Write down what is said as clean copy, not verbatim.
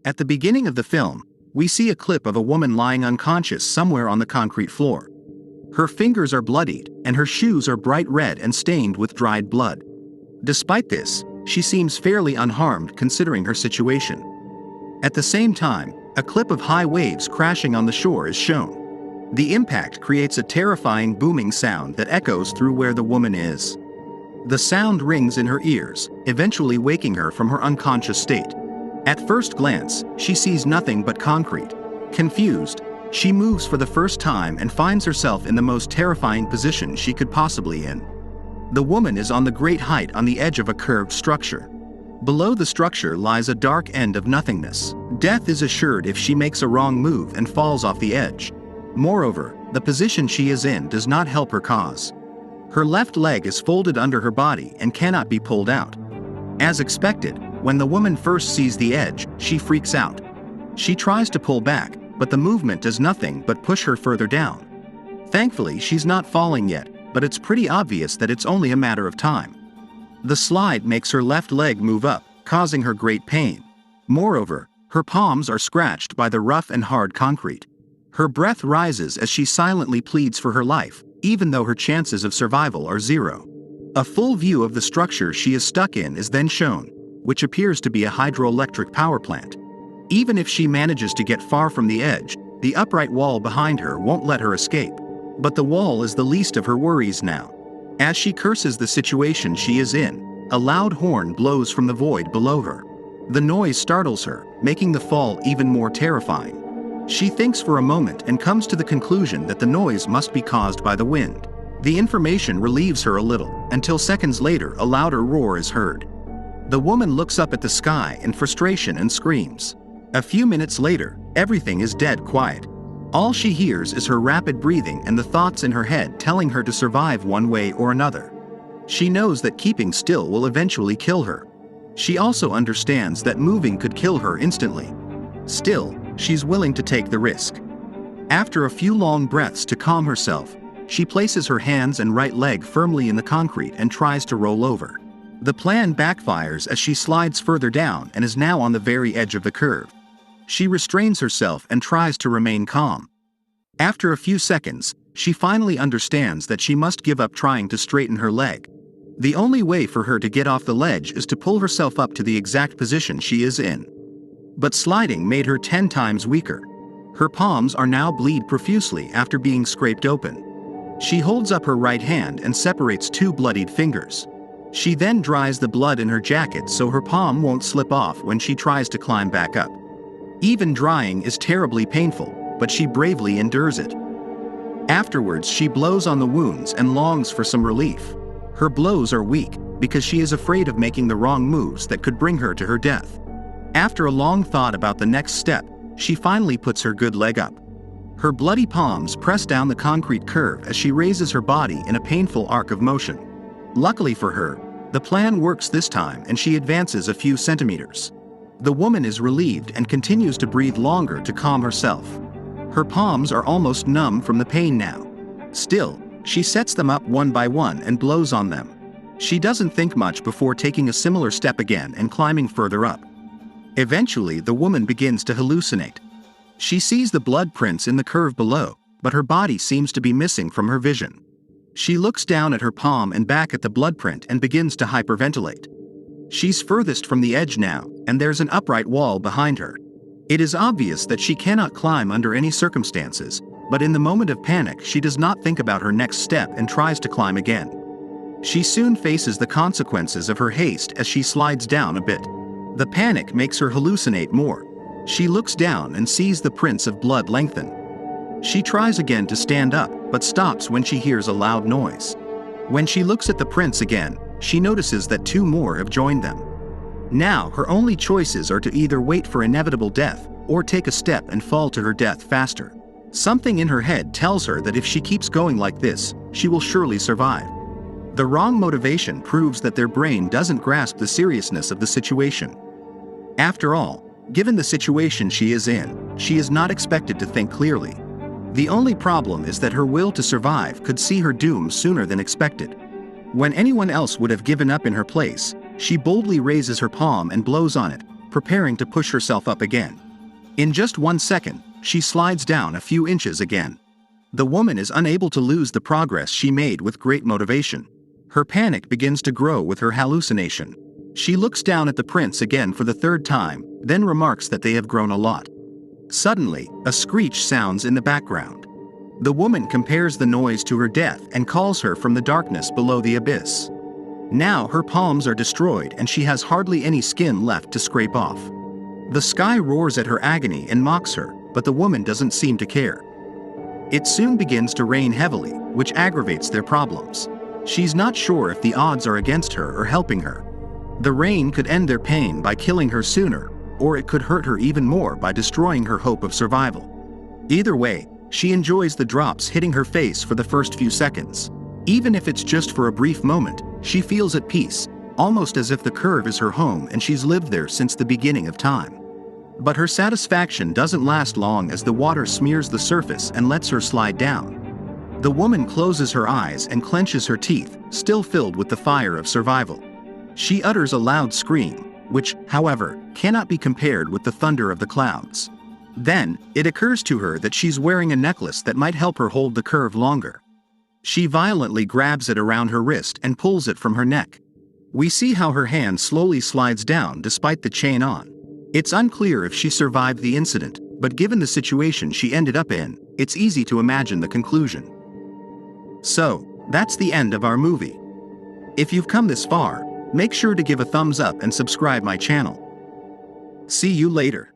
At the beginning of the film, we see a clip of a woman lying unconscious somewhere on the concrete floor. Her fingers are bloodied, and her shoes are bright red and stained with dried blood. Despite this, she seems fairly unharmed considering her situation. At the same time, a clip of high waves crashing on the shore is shown. The impact creates a terrifying booming sound that echoes through where the woman is. The sound rings in her ears, eventually waking her from her unconscious state. At first glance, she sees nothing but concrete. Confused, she moves for the first time and finds herself in the most terrifying position she could possibly in. The woman is on the great height on the edge of a curved structure. Below the structure lies a dark end of nothingness. Death is assured if she makes a wrong move and falls off the edge. Moreover, the position she is in does not help her cause. Her left leg is folded under her body and cannot be pulled out. As expected, when the woman first sees the edge, she freaks out. She tries to pull back, but the movement does nothing but push her further down. Thankfully, she's not falling yet, but it's pretty obvious that it's only a matter of time. The slide makes her left leg move up, causing her great pain. Moreover, her palms are scratched by the rough and hard concrete. Her breath rises as she silently pleads for her life, even though her chances of survival are zero. A full view of the structure she is stuck in is then shown, which appears to be a hydroelectric power plant. Even if she manages to get far from the edge, the upright wall behind her won't let her escape. But the wall is the least of her worries now. As she curses the situation she is in, a loud horn blows from the void below her. The noise startles her, making the fall even more terrifying. She thinks for a moment and comes to the conclusion that the noise must be caused by the wind. The information relieves her a little, until seconds later a louder roar is heard. The woman looks up at the sky in frustration and screams. A few minutes later, everything is dead quiet. All she hears is her rapid breathing and the thoughts in her head telling her to survive one way or another. She knows that keeping still will eventually kill her. She also understands that moving could kill her instantly. Still, she's willing to take the risk. After a few long breaths to calm herself, she places her hands and right leg firmly in the concrete and tries to roll over. The plan backfires as she slides further down and is now on the very edge of the curve. She restrains herself and tries to remain calm. After a few seconds, she finally understands that she must give up trying to straighten her leg. The only way for her to get off the ledge is to pull herself up to the exact position she is in. But sliding made her 10 times weaker. Her palms are now bleed profusely after being scraped open. She holds up her right hand and separates 2 bloodied fingers. She then dries the blood in her jacket so her palm won't slip off when she tries to climb back up. Even drying is terribly painful, but she bravely endures it. Afterwards, she blows on the wounds and longs for some relief. Her blows are weak, because she is afraid of making the wrong moves that could bring her to her death. After a long thought about the next step, she finally puts her good leg up. Her bloody palms press down the concrete curve as she raises her body in a painful arc of motion. Luckily for her, the plan works this time and she advances a few centimeters. The woman is relieved and continues to breathe longer to calm herself. Her palms are almost numb from the pain now. Still, she sets them up one by one and blows on them. She doesn't think much before taking a similar step again and climbing further up. Eventually, the woman begins to hallucinate. She sees the blood prints in the curve below, but her body seems to be missing from her vision. She looks down at her palm and back at the blood print and begins to hyperventilate. She's furthest from the edge now, and there's an upright wall behind her. It is obvious that she cannot climb under any circumstances, but in the moment of panic she does not think about her next step and tries to climb again. She soon faces the consequences of her haste as she slides down a bit. The panic makes her hallucinate more. She looks down and sees the prints of blood lengthen. She tries again to stand up, but stops when she hears a loud noise. When she looks at the prints again, she notices that 2 more have joined them. Now, her only choices are to either wait for inevitable death, or take a step and fall to her death faster. Something in her head tells her that if she keeps going like this, she will surely survive. The wrong motivation proves that their brain doesn't grasp the seriousness of the situation. After all, given the situation she is in, she is not expected to think clearly. The only problem is that her will to survive could see her doom sooner than expected. When anyone else would have given up in her place, she boldly raises her palm and blows on it, preparing to push herself up again. In just 1 second, she slides down a few inches again. The woman is unable to lose the progress she made with great motivation. Her panic begins to grow with her hallucination. She looks down at the prints again for the 3rd time, then remarks that they have grown a lot. Suddenly, a screech sounds in the background. The woman compares the noise to her death and calls her from the darkness below the abyss. Now her palms are destroyed and she has hardly any skin left to scrape off. The sky roars at her agony and mocks her, but the woman doesn't seem to care. It soon begins to rain heavily, which aggravates their problems. She's not sure if the odds are against her or helping her. The rain could end their pain by killing her sooner, or it could hurt her even more by destroying her hope of survival. Either way, she enjoys the drops hitting her face for the first few seconds. Even if it's just for a brief moment, she feels at peace, almost as if the curve is her home and she's lived there since the beginning of time. But her satisfaction doesn't last long as the water smears the surface and lets her slide down. The woman closes her eyes and clenches her teeth, still filled with the fire of survival. She utters a loud scream, which, however, cannot be compared with the thunder of the clouds. Then, it occurs to her that she's wearing a necklace that might help her hold the curve longer. She violently grabs it around her wrist and pulls it from her neck. We see how her hand slowly slides down despite the chain on. It's unclear if she survived the incident, but given the situation she ended up in, it's easy to imagine the conclusion. So, that's the end of our movie. If you've come this far, make sure to give a thumbs up and subscribe my channel. See you later.